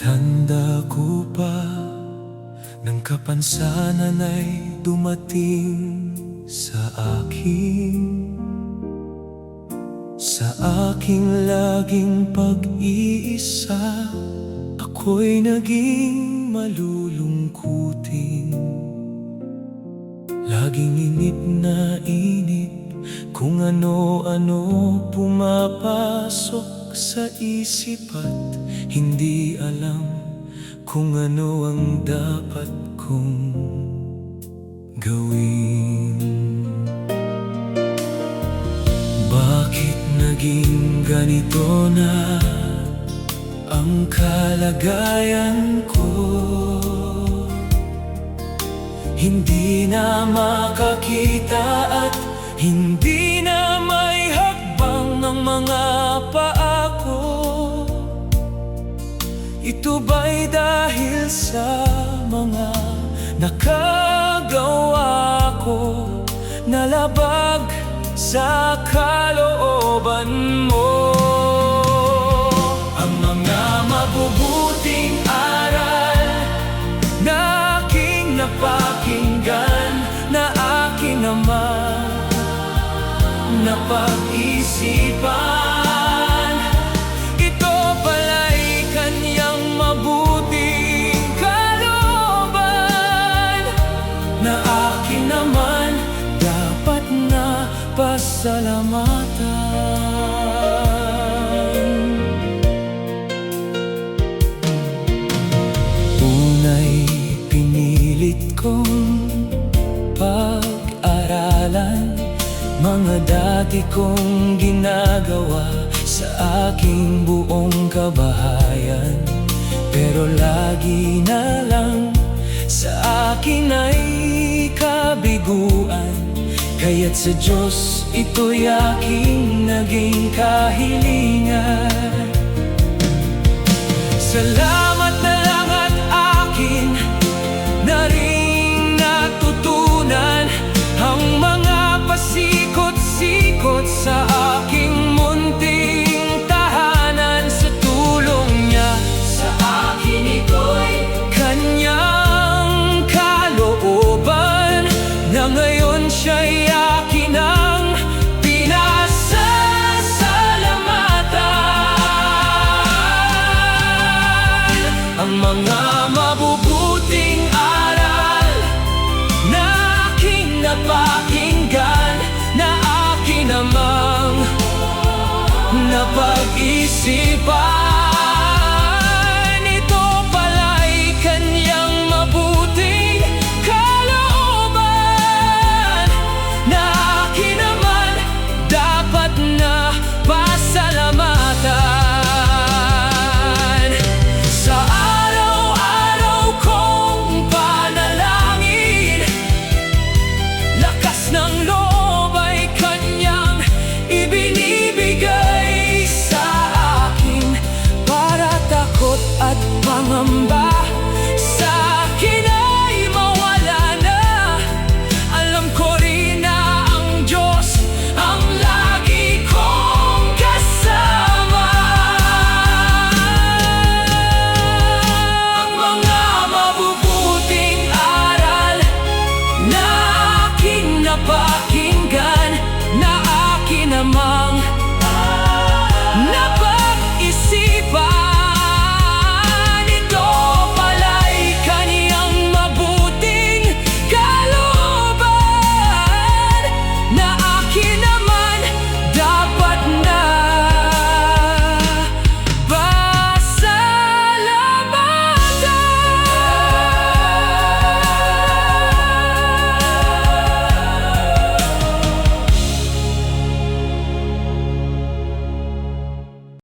Tanda ko pa nang kapansanan ay dumating sa aking laging pag-iisa. Ako'y naging malulungkutin, laging inip na inip kung ano-ano pumapasok sa isip at hindi alam kung ano ang dapat kong gawin. Bakit naging ganito na ang kalagayan ko? Hindi na makakita at hindi na may hakbang ng mga paa ko. Ito ba'y dahil sa mga nakagawa ko na labag sa kalooban mo? Ang mga mabubuting aral na aking napakinggan, na akin naman napag-isipan, ito pala'y kanyang mabuting kalooban, na akin naman dapat na pasalamatan. Una'y pinilit kong pag-aralan mga dati kong ginagawa sa aking buong kabahayan, pero lagi na lang sa akin ay kabiguan. Kaya't sa Diyos ito'y aking naging kahilingan. Salamat na lang at akin na ring natutunan ang mga pasikot-sikot sa aking munting tahanan. Sa tulong niya sa akin ito'y kanyang kalooban, na ngayon siya'y akin ang pinasasalamatan. Ang mga mabubuting aral na aking napakinggan, na akin namang napag-isipan, ito pala'y kanyang mabuting kalooban, na akin naman dapat na pasalamatan. Sa araw-araw kong panalangin, lakas ng loob ay kanyang ibinibigay sa akin, para takot at pangamba sa akin ay mawala na. Alam ko rin na ang Diyos ang lagi kong kasama. Ang mga mabubuting aral na aking napakinggan, na akin namang